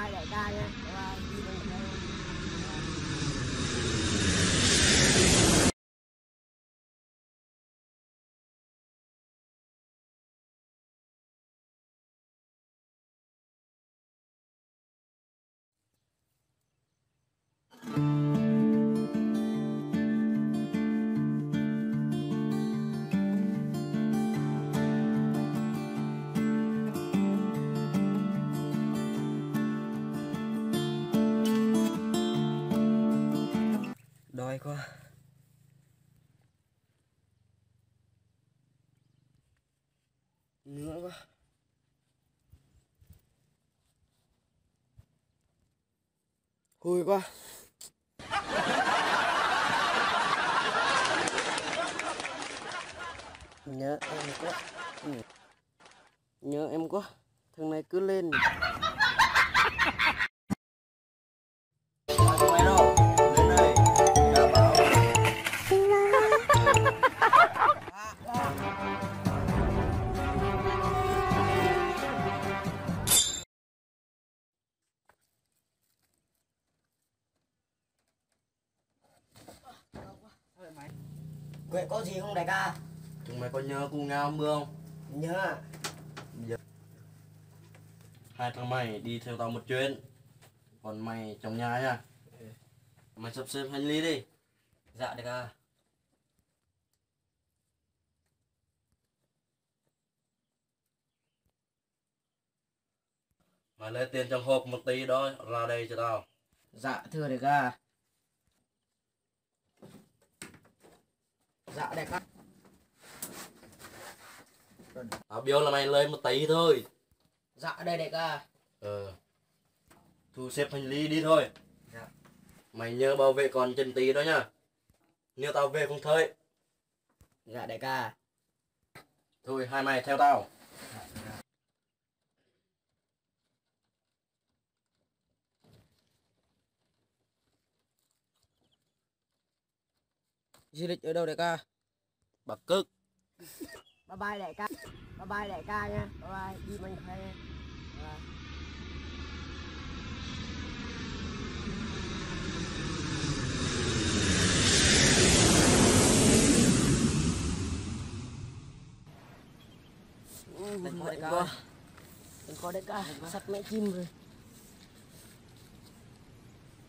bye đại ca nha. Bye bye. Đói quá. Nữa quá. Hôi quá. Nhớ em quá. Nhớ em quá. Thằng này cứ lên. Quệ có gì không đại ca? Chúng mày có nhớ cu ngao mưa không? Nhớ. Giờ hai thằng mày đi theo tao một chuyến. Còn mày trong nhà nha. Mày sắp xếp hành lý đi. Dạ đại ca. Mày lấy tiền trong hộp một tí đó ra đây cho tao. Dạ thưa đại ca. Dạ đại ca. Tao biểu là mày lấy một tí thôi. Dạ đây đại ca. Thu xếp hành lý đi thôi. Dạ. Mày nhớ bảo vệ con chân tí đó nha. Nếu tao về không thấy. Dạ đại ca. Thôi hai mày theo tao. Du lịch ở đâu đại ca? Bắc Cực. Bye bye đại ca. Bye bye đại ca nha. Bye bye. Đi mình thuê nha. Bye. Đừng có đại ca. Đừng có đại ca. Sắp mẹ chim rồi.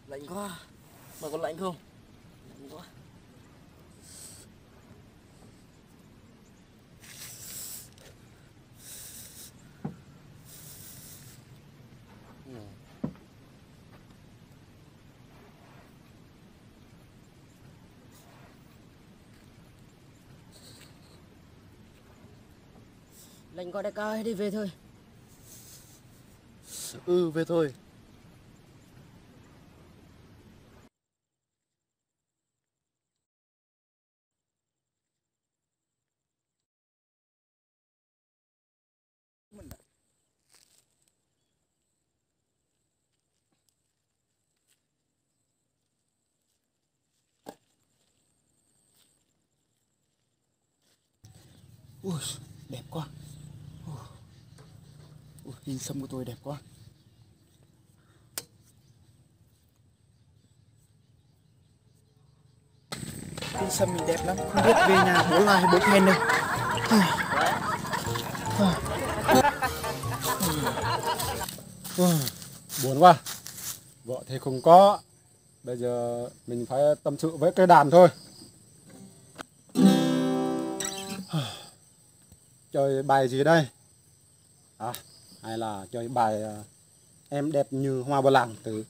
Lạnh quá. Mày có lạnh không? Lạnh quá. Lạnh quá đại ca ơi, đi về thôi. Về thôi. Ui, đẹp quá. Hình xăm của tôi đẹp quá. Hình xăm mình đẹp lắm, không biết về nhà bố la hay bố khen đây. Buồn quá. Vợ thì không có. Bây giờ mình phải tâm sự với cây đàn thôi. Chơi bài gì đây? Hay là chơi bài Em đẹp như hoa bờ làng từ.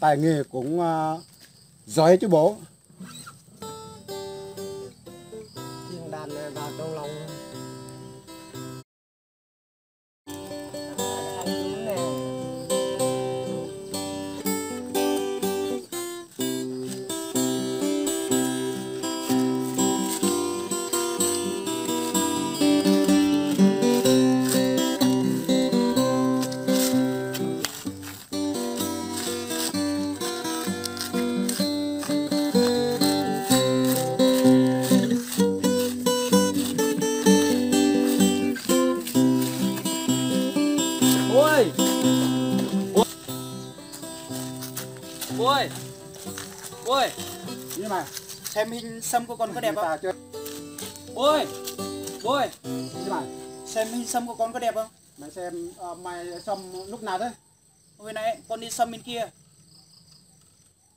Tài nghề cũng giỏi chứ bố. Tiếng đàn vào trong lòng. ơi. Ôi. Ôi. Nhưng mà Xem hình xăm của con có đẹp người ta không? chưa Ôi. Ôi. nhưng mà Xem hình xăm của con có đẹp không? mày xem mày xăm lúc nào thế? Hồi nãy con đi xăm bên kia.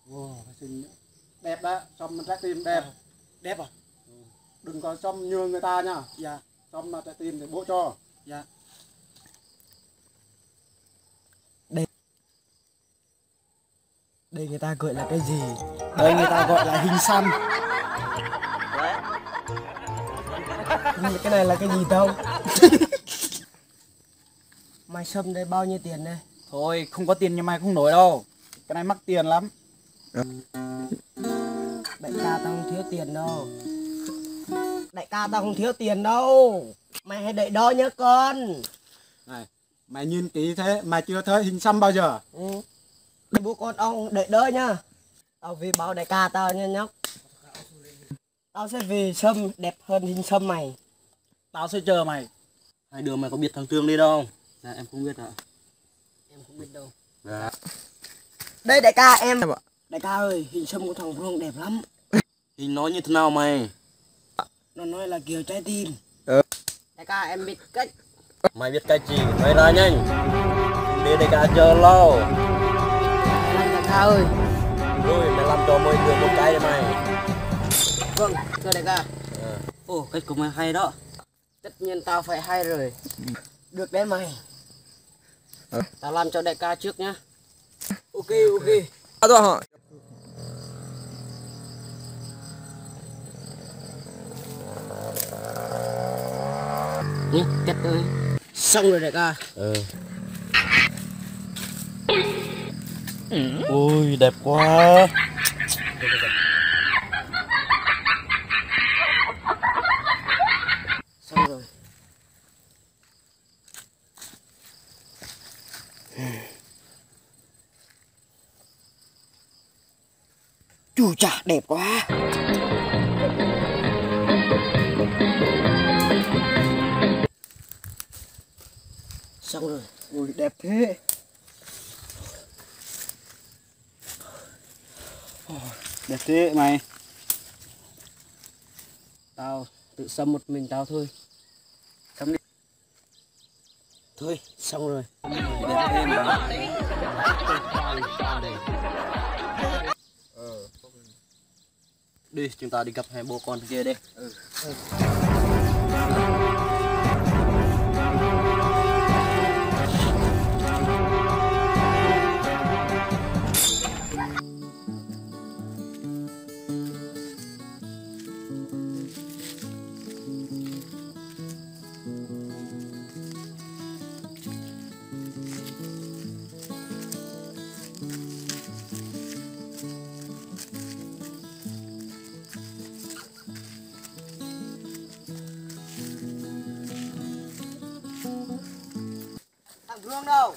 Wow, xinh đẹp đó, xăm trái tim đẹp. Đẹp à? Đừng có xăm nhường người ta nha. Dạ. Xăm trái tim thì bố cho. Dạ. Đây người ta gọi là cái gì? Đây người ta gọi là hình xăm. Nhưng mà cái này là cái gì đâu? Mày xăm đây bao nhiêu tiền đây? Thôi không có tiền nhưng mày không nổi đâu. Cái này mắc tiền lắm. Đại ca tao không thiếu tiền đâu. Đại ca tao không thiếu tiền đâu. Mày hãy đợi đó nhớ con. Này, mày nhìn kỹ thế, mày chưa thấy hình xăm bao giờ? Ừ. Đây bố con ông đợi đỡ nhá. Tao vì báo đại ca tao nha nhóc. Tao sẽ vì xăm đẹp hơn hình xăm mày. Tao sẽ chờ mày. Hai đứa mày có biết thằng Trương đi đâu? Dạ em không biết ạ. Em không biết đâu. Dạ. Đây đại ca em. Đại ca ơi, hình xăm của thằng Vương đẹp lắm. Hình nói như thế nào mày? Nó nói là kiểu trái tim. Đại ca em biết cách. Mày biết cái gì? Mày ra nhanh. Để đại ca chờ lâu. Đại ca ơi. Rồi mày làm cho mọi người một cái đây mày. Vâng, thưa đại ca. Ồ, cách của mày hay đó. Tất nhiên tao phải hay rồi. Được đấy mày. Tao làm cho đại ca trước nhá. Ok, ok. Nhé, kết ơi. Xong rồi đại ca. Ôi đẹp quá. Xong rồi. Chú chà đẹp quá. Xong rồi. Ui đẹp thế. Đẹp thế mày. Tao tự xăm một mình tao thôi. Xăm đi. Thôi, xong rồi. Đẹp thế mà. Đi chúng ta đi gặp hai bố con kia đi. Thằng Vương đâu?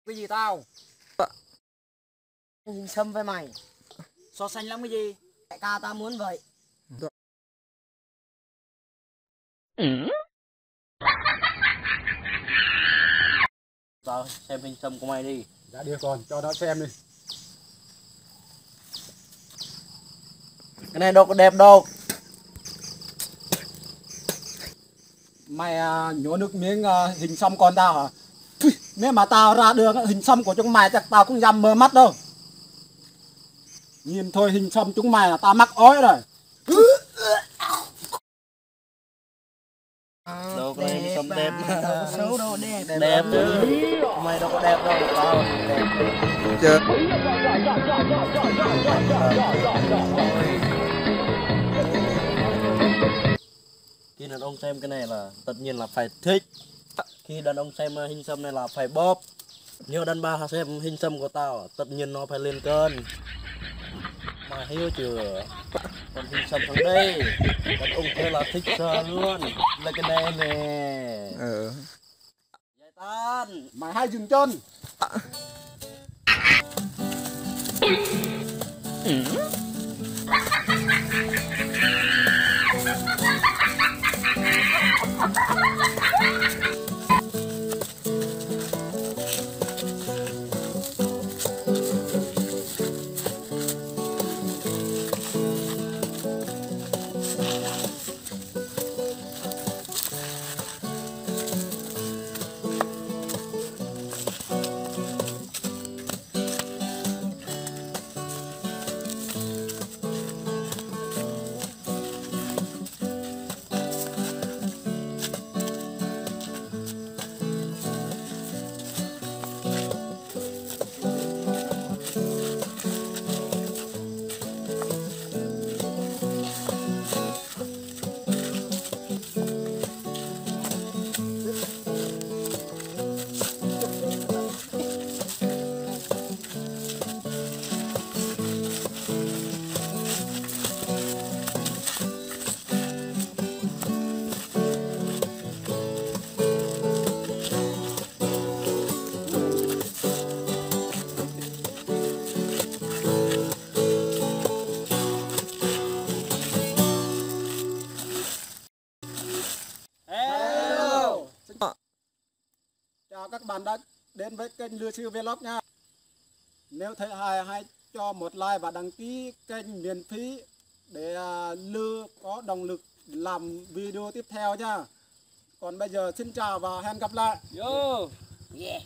Cái gì tao? Hình xăm với mày. So sánh lắm cái gì? Đại ca tao muốn vậy. Tao xem hình xăm của mày đi. Dạ đưa con, cho nó xem đi. Cái này đâu có đẹp đâu. Mày nhổ nước miếng hình xăm con tao hả? Phi, nếu mà tao ra đường hình xăm của chúng mày chắc tao cũng dám mờ mắt đâu. Nhìn thôi hình xăm chúng mày là tao mắc ói rồi. Đâu có hình xăm đẹp mà. Đâu có xấu đâu, đẹp. Đẹp chứ. Mày đâu có đẹp đâu. Tao đẹp. Khi đàn ông xem cái này là tất nhiên là phải thích. Khi đàn ông xem hình xăm này là phải bóp. Nhiều đàn bà xem hình xăm của tao tất nhiên nó phải lên cân. Mà hiểu chưa? Còn hình xăm thằng đây đàn ông thế là thích sợ luôn. Là cái này nè. Giải tan. Mày hay dừng chân. bạn đã đến với kênh Lừa Sư Vlog nha. Nếu thấy hay hãy cho một like và đăng ký kênh miễn phí để Lừa có động lực làm video tiếp theo nha. Còn bây giờ xin chào và hẹn gặp lại. Yo. Yeah.